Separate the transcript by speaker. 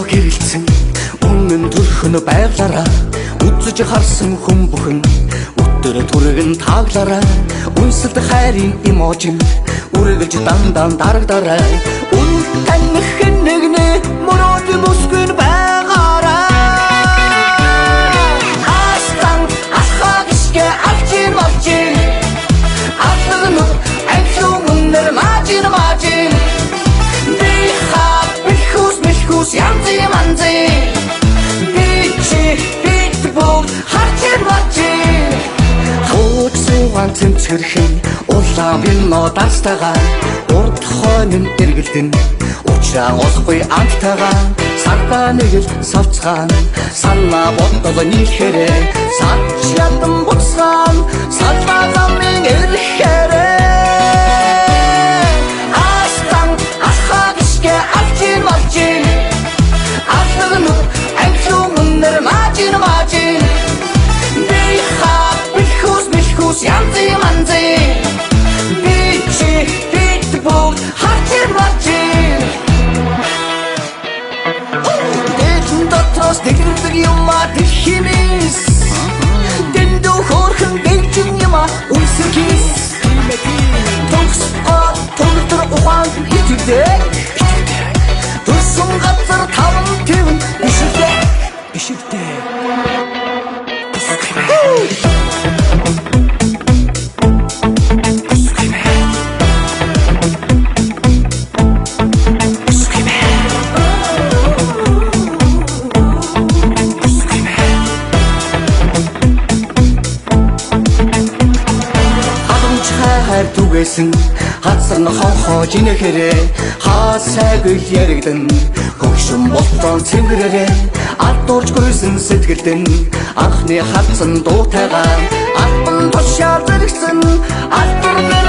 Speaker 1: Гэрэлцэн өмнө төрхөн байглаараа үзэж харсан хүн бүхэн өтөр түргэн тааглаараа үнсэлд хайрын эможин үргэлж дандан дарагдаараа үнтэн нэгнэ мөрөөд бүсгэн байгаараа астан асхагшгэ авчин мавчин атлын анцун нэр мажин янзи манзи бичи битбол хартин мачи хөөцсөн цэмцгэрхэн улаан бино дастага урд хойно эргэлдэн учраа олохгүй амтага сартаа нэгэл савцгаан санаа бодол нийлхэрэ садч ядан буцгаан салбаа замын эрхэрэ астан асхагшгэ авчин мавчин Imagine they have because янзи манзи бичи битбол хартин мачин дэжин дотроос дэгэрдэг юмаа дэлхимис дэндүү хөөрхөн дэжин юмаа үнсэрхис төгс төгтөр ухаан хитвдээ төрсөн газар таван тэвэн бишивдээ түгээсэн хацсан хонхоо жинэхэрэ хаасайг яригдан хөгшин болтон цэвэрэрэ ардуурч гүйсэн сэтгэлдэн анхны хатсан дуутайгаа албан тушаал зэрэгсэн албар